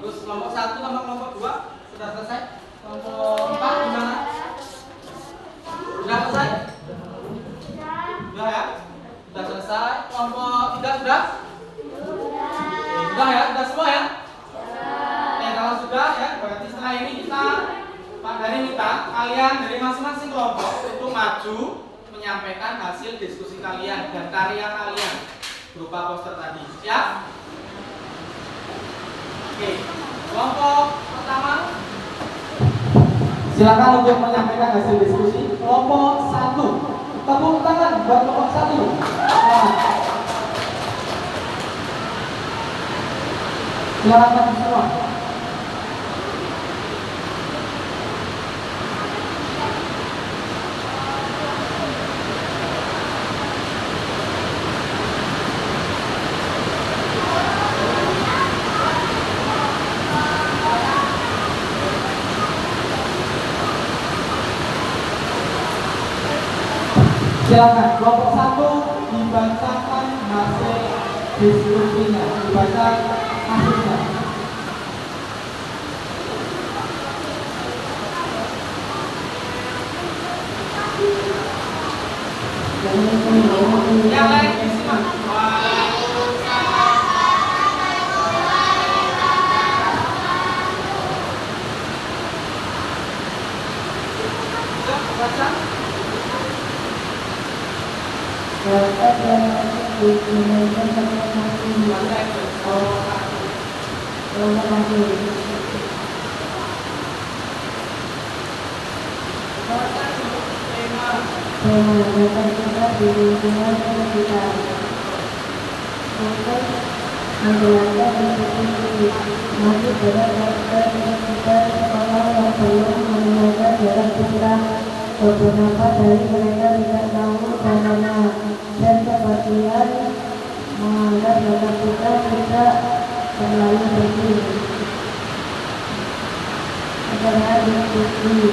Terus kelompok 1 sama kelompok 2 sudah selesai. Kelompok 4 gimana? Sudah selesai? Sudah ya? Sudah selesai. Kelompok 3 sudah? Sudah ya? Sudah semua ya? Kalau sudah ya, berarti setelah ini kita Pak Dhani minta kalian dari masing-masing kelompok untuk maju menyampaikan hasil diskusi kalian dan karya kalian berupa poster tadi. Siap? Oke, kelompok pertama silakan untuk menyampaikan hasil diskusi. Kelompok 1, tepuk tangan buat kelompok 1. Silakan semua. Silakan kelompok 1 dibacakan hasil diskusinya, dibaca hasilnya. Yang lain disimak. Baca. Beberapa dari mereka tidak tahu bagaimana dan sebagian menganggap zakat fitrah tidak terlalu penting. Adalah diskusi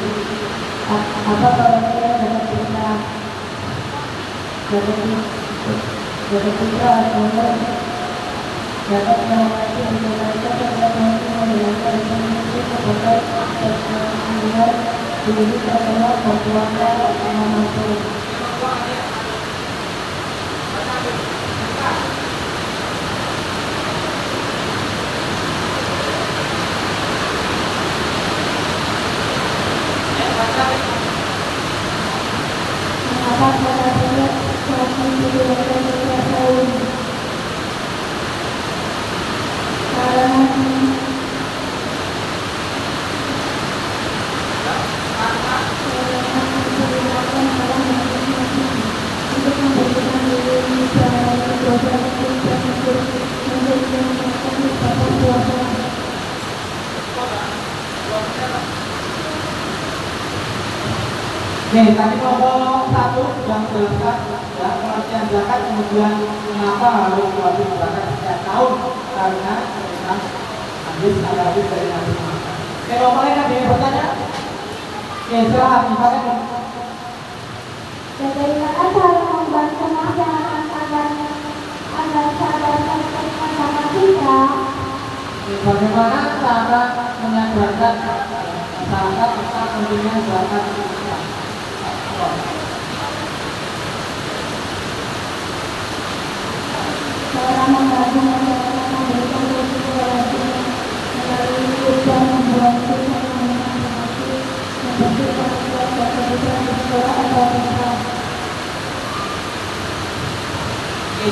apa pengertian zakat fitrah? Zakat fitrah adalah zakat yang wajib ditunaikan setiap musim menjalankan fungsi sebagai kesehatan diri terkena berpuasa mampu. Mengapa pada saat suatu dilakukan setiap tahun? Karena Nih, tadi kelompok 1 yang menjelaskan ya, pengertian zakat, kemudian mengapa harus wajib zakat setiap tahun karena hadis dari Nabi Muhammad. Oke, kelompok lain ada yang bertanya? Oke, silahkan dipakai. Bagaimana cara membantu masyarakat agar sadar Bagaimana cara menyadarkan masyarakat tentang pentingnya zakat fitrah? Cara membantu masyarakat memberikan risiko wajib melalui upah membuat siswa seperti membantu orang tua baca di sekolah atau tempat.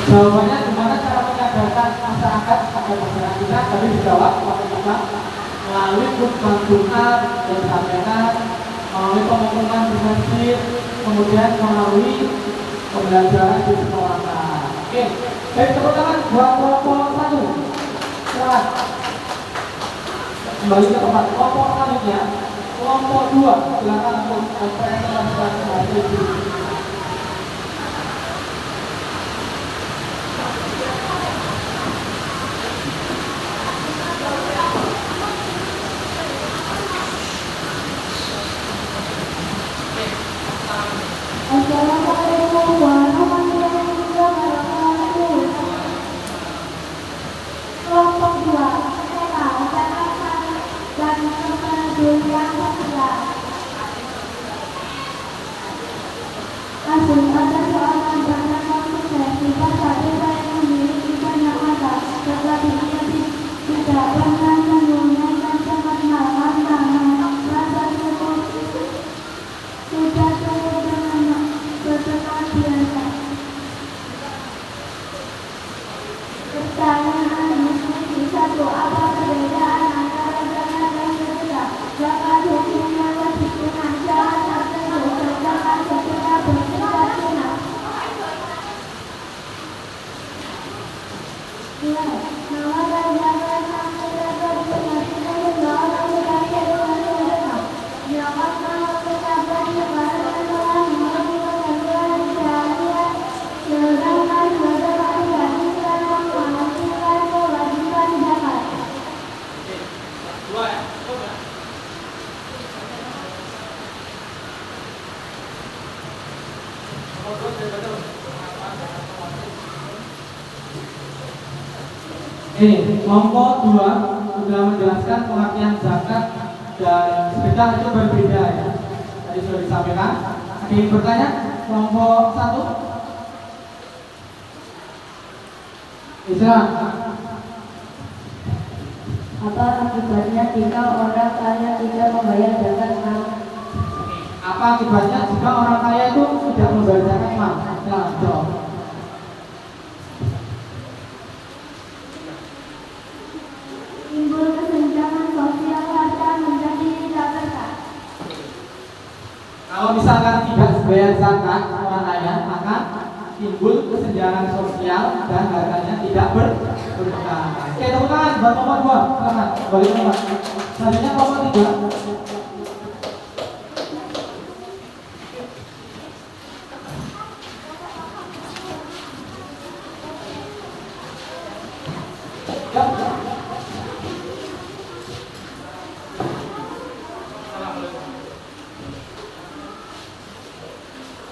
Jawabannya gimana cara menyadarkan masyarakat agar masyarakat kita tadi dijawab melalui khutbah Jumat yang disampaikan, melalui pengumuman di masjid, kemudian melalui pembelajaran di sekolah. Oke, baik, tepuk tangan buat kelompok 1. Silakan kembali ke tempat. Kelompok selanjutnya, kelompok 2, silakan untuk presentasi. Assalamualaikum warahmatullahi wabarakatuh. Kelompok 2, tema zakat dan kepedulian sosial. Langsung ada seorang bernama sukses tidak sampai saya memiliki banyak mata, tetapi dia tidak pernah menunaikan zakat malam karena rasa syukur sudah cukup dengan berzakat biasa. Pertanyaan diskusi 1. Apa perbedaan antara zakat dan sedekah? Zakat hukumnya wajib tunai, syarat tertentu, sedangkan sedekah bersifat sunnah. Nama dan zakat yang sedekah diperhatikan kedua orang berkaitan dengan sedekah. Zakat nama sedekah diperhatikan telah mengakibatkan keluaran jariah, sedangkan sedekah tidak dilarang menghasilkan kewajiban zakat. Dua ya, coba. Nomor 2 dari betul. Kelompok 2 sudah menjelaskan pengertian zakat dan sedekah itu berbeda ya. Tadi sudah disampaikan. Ada yang bertanya? Kelompok 1. Silakan. Apa akibatnya jika orang kaya tidak membayar zakat mal? Apa akibatnya jika orang kaya itu tidak membayar zakat mal? Silakan jawab. Timbul kesenjangan sosial harta menjadi tidak berkah. Kalau misalkan tidak bayar zakat orang kaya, maka timbul kesenjangan sosial dan harganya tidak berkah. Oke, tepuk tangan buat kelompok 2. Silakan balik tempat. Selanjutnya kelompok 3.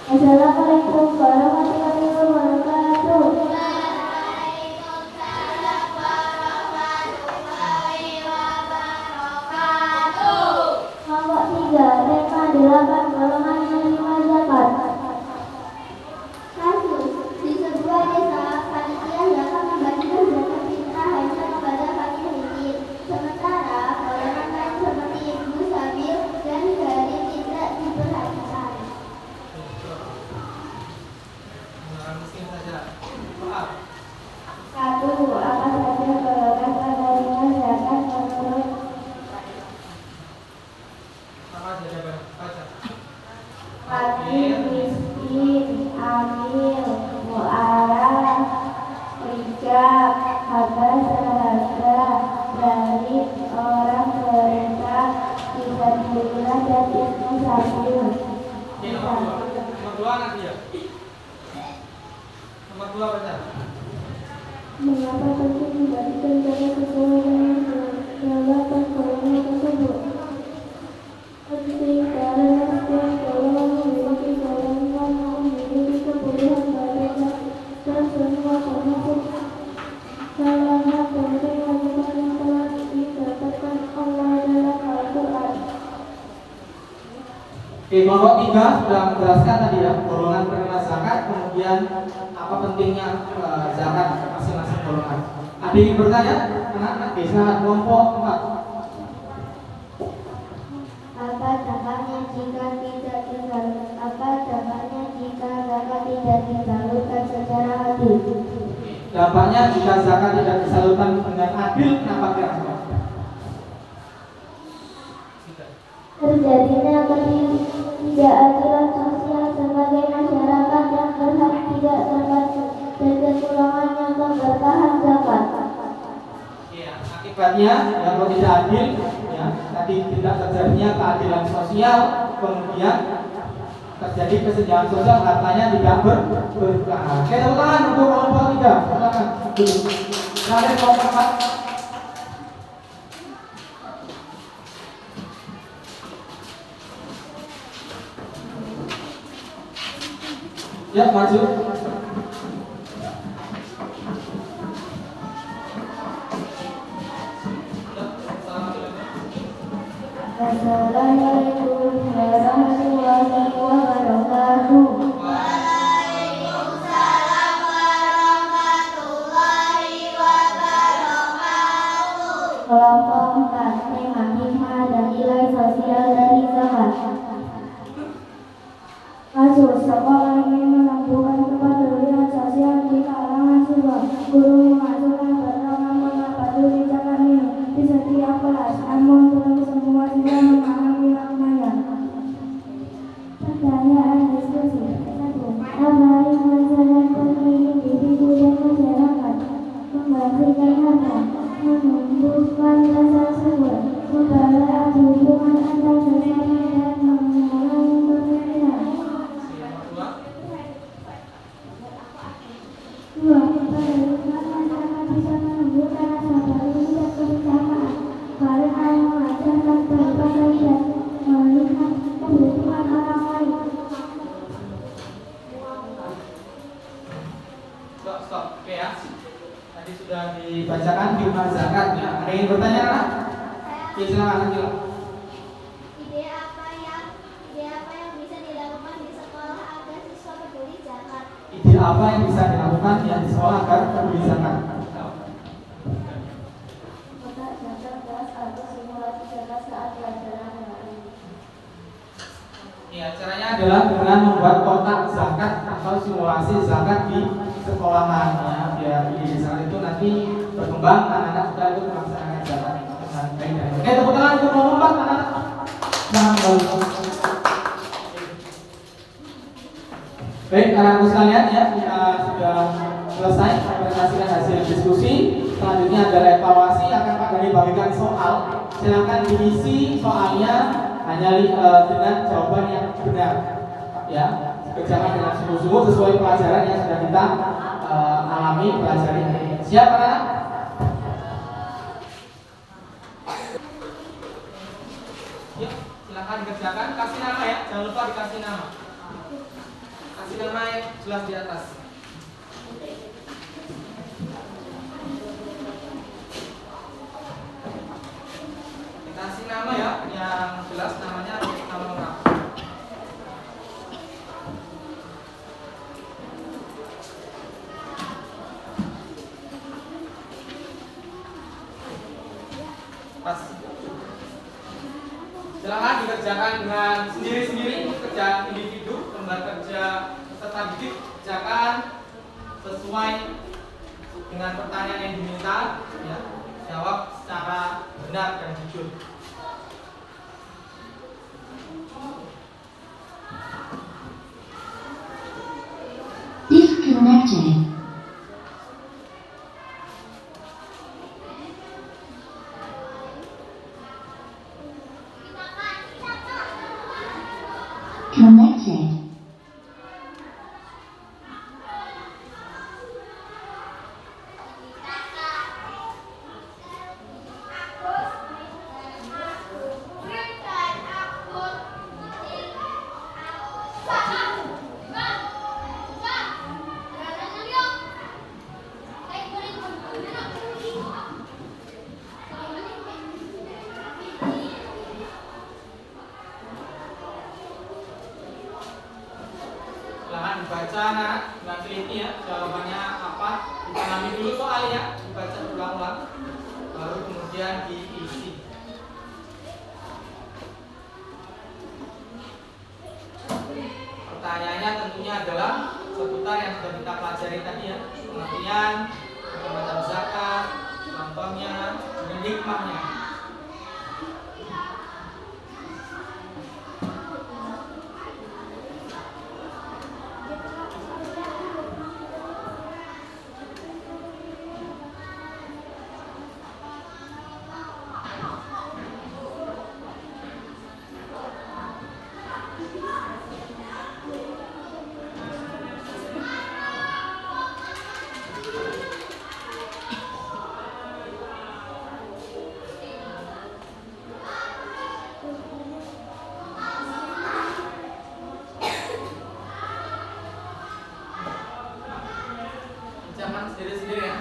Assalamualaikum warahmatullahi wabarakatuh. Kelompok 3, tema 8, golongan menerima zakat. Kasus di sebuah desa, panitia zakat membagikan zakat fitrah hanya kepada fakir miskin. Sementara golongan lain seperti ibu sabil dan gadis tidak diperhatikan. Orang miskin saja. Maaf. 1. Apa saja golongan penerima zakat menurut Apa saja baca? fakir, miskin, amil, mu'alaf, rijab, hamba sahaba, dalil, orang berentak, fisabilillah dan ibnu sabil. Oke, nomor 2 nanti ya. Nomor 2 baca. Mengapa penting membagikan zakat sesuai dengan delapan golongan tersebut? Penting karena setiap golongan memiliki golongan yang memiliki kebutuhan berbeda dan semua termasuk kalangan penerima zakat yang telah Oke, kelompok 3 sudah menjelaskan tadi ya golongan penerima zakat, kemudian apa pentingnya zakat masing-masing golongan. Ada yang bertanya? Anak-anak bisa kelompok 4. Apa dampaknya jika tidak disalurkan? Apa dampaknya jika zakat tidak disalurkan secara adil? Dampaknya jika zakat tidak disalurkan dengan adil, kenapa kira-kira? Terjadinya ketidakadilan sosial sebagai masyarakat yang berhak tidak dapat dan kekurangannya keberkahan zakat. Ya, akibatnya yang tidak adil, ya, tadi tidak terjadinya keadilan sosial, kemudian terjadi kesenjangan sosial, hartanya tidak berkah. Oke, tepuk tangan untuk kelompok 3. Silakan. Terakhir kelompok 4. Ya, maju. Assalamualaikum warahmatullahi wabarakatuh. Waalaikumsalam warahmatullahi wabarakatuh. Kelompok 4, tema hikmah dan nilai sosial dari zakat. Kasus sekolah ingin menumbuhkan kepedulian sosial di kalangan siswa. Guru mengajukan pertama mengapatuli zakat ini di setiap kelas, namun belum semua siswa memahami maknanya. Pertanyaan diskusi. 1. Apa yang menjalankan individu dan masyarakat? Membersihkan harta, menumbuhkan rasa syukur, mempererat hubungan antar sesama dan mengurangi pemikiran. 2. Bagaimana masyarakat bisa menumbuhkan rasa peduli dan kebersamaan karena mengajarkan berbagi dan melihat kebutuhan orang lain. Stop. Oke ya. Tadi sudah dibacakan hikmah zakat ya. Ada yang bertanya kan? Oke, silakan lanjut. Ide apa yang bisa dilakukan di sekolah agar siswa peduli zakat? Ide apa yang bisa dilakukan ya di sekolah agar peduli zakat? Kotak zakat kelas atau simulasi zakat saat pelajaran hari. Ya, caranya adalah dengan membuat kotak zakat atau simulasi zakat di sekolahan ya, biar di zakat itu nanti berkembang, anak-anak juga itu melaksanakan zakat dengan baik. Oke, tepuk tangan untuk kelompok 4 anak-anak. Jangan kembali. Baik, anak-anak sekalian ya, kita sudah selesai presentasikan hasil diskusi. Selanjutnya adalah evaluasi, akan Pak Dhani bagikan soal. Silakan diisi soalnya hanya dengan jawaban yang benar. Ya, kerjakan dengan sungguh-sungguh sesuai pelajaran yang sudah kita alami pelajari. Siap anak-anak? Yuk, silakan kerjakan. Kasih nama ya, jangan lupa dikasih nama. Kasih nama yang jelas di atas. Dikasih nama ya, yang jelas namanya nama lengkap. Pas. Silakan dikerjakan dengan sendiri-sendiri, kerja individu, lembar kerja peserta didik, kerjakan sesuai dengan pertanyaan yang diminta, ya, jawab secara benar dan jujur. Disconnected. Connected. kalinya, dibaca berulang-ulang, baru kemudian diisi. Pertanyaannya tentunya adalah seputar yang sudah kita pelajari tadi ya, pengertian, macam zakat, contohnya, dan hikmahnya. Jangan sendiri-sendiri ya.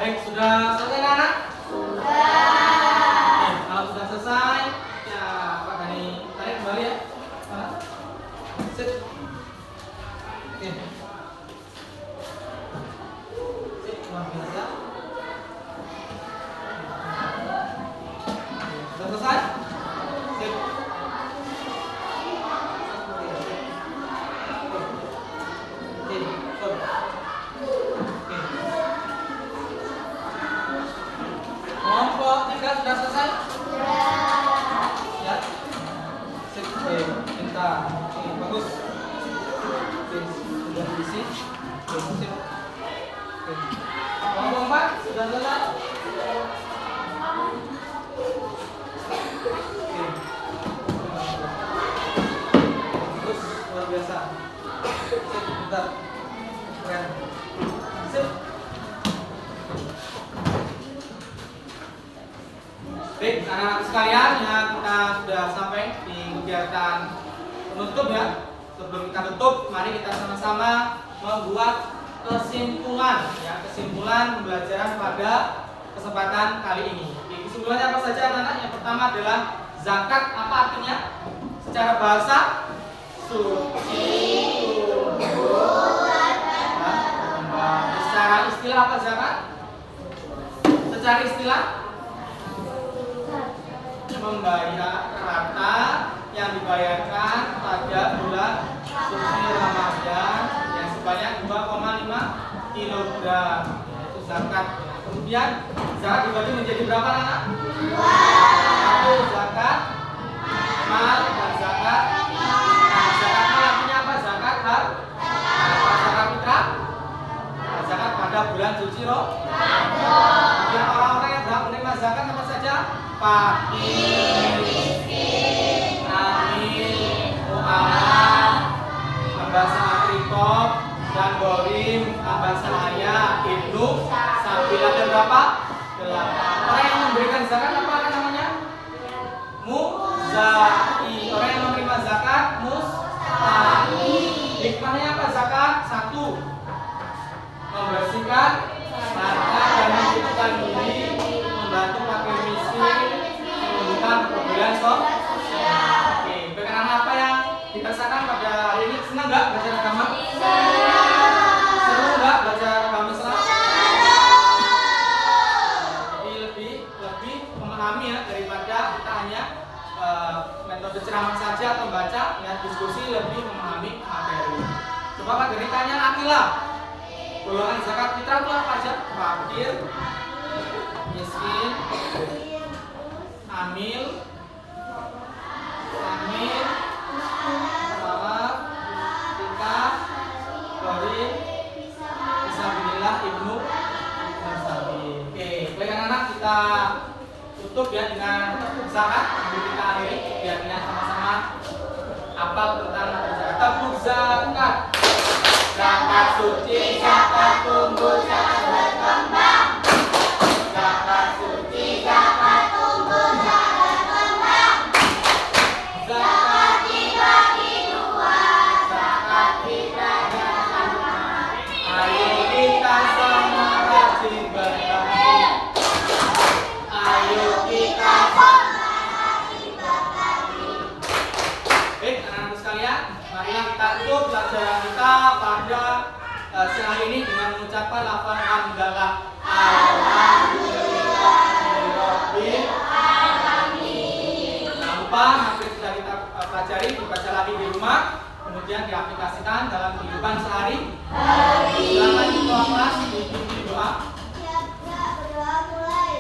Baik, sudah selesai anak? Sudah. Kalau sudah selesai, ya Pak Gani tarik kembali ya. Mana? Sit. Oke. Sit, luar biasa. Sudah selesai? Sit. Oke, stop. Kelompok 3 sudah selesai? Ya. Sip, oke, kita. Oke, bagus. Oke, sudah diisi. Oke, sip. Oke. Kelompok 4 sudah selesai? Oke. Bagus, luar biasa. Sip, bentar. Keren. Sip. Baik, anak-anak sekalian, ya kita sudah sampai di kegiatan penutup ya. Sebelum kita tutup, mari kita sama-sama membuat kesimpulan ya, kesimpulan pembelajaran pada kesempatan kali ini. Kesimpulannya apa saja anak-anak? Yang pertama adalah zakat, apa artinya? Secara bahasa suci, secara istilah apa zakat? Secara istilah membayar rata yang dibayarkan pada bulan suci Ramadan yang sebanyak 2,5 kg, yaitu zakat. Kemudian zakat dibagi menjadi berapa anak? Satu zakat mal dan zakat. Nah, zakat mal artinya apa? Zakat harta. Zakat fitrah. Zakat pada bulan suci Ramadan. Kemudian orang-orang yang berhak menerima zakat apa saja? Fakir, miskin, amil, mu'alah, hamba sahab rikob, dan gorim, hamba sahaya, induk, sabil. Ada berapa? Orang yang memberikan zakat apa namanya? Muzaki. Orang yang menerima zakat mustahil. Hikmahnya apa zakat? 1. Membersihkan harta dan menghidupkan diri, membantu fakir miskin, menumbuhkan kepedulian sosial. Oke, berkenan apa yang dirasakan pada hari ini? Senang nggak belajar agama? Seru nggak belajar agama Islam? Jadi lebih memahami ya daripada kita hanya metode ceramah saja atau baca, ya diskusi lebih memahami materi. Coba Pak Geri tanya Akila. Golongan zakat fitrah itu apa aja? Fakir, miskin, hamil, salaf, tikah, gharib, fisabilillah, ibnu sabil. Oke, baik anak-anak, kita tutup ya dengan zakat. Sambil kita akhiri biar kita sama-sama hafal tentang zakat. Tabuk zakat. Zakat suci, zakat tumbuh, zakat berkembang. Zakat suci, zakat tumbuh, zakat berkembang. Zakat dibagi 2, zakat fitrah dan zakat. Ayo kita sama rajin berbagi. Ayo kita sama rajin berbagi. Baik, anak-anak sekalian, marilah kita tutup pelajaran kita pada siang hari ini dengan mengucapkan lafaz hamdalah. Alhamdulillahirabbil alamin. Jangan lupa hampir sudah kita pelajari, dibaca lagi di rumah, kemudian diaplikasikan dalam kehidupan sehari-hari. Silakan ketua kelas dipimpin doa. Siap, berdoa mulai.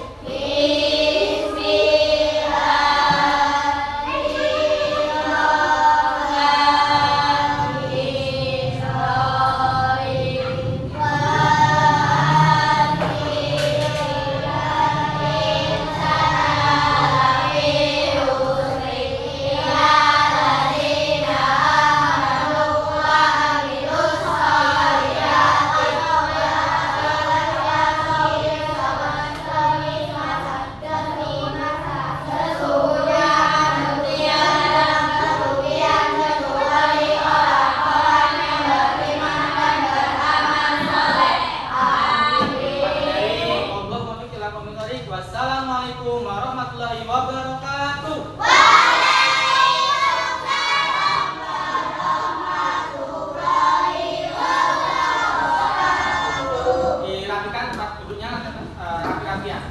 Wassalamualaikum warahmatullahi wabarakatuh. Dirapikan tempat duduknya, rapi-rapian.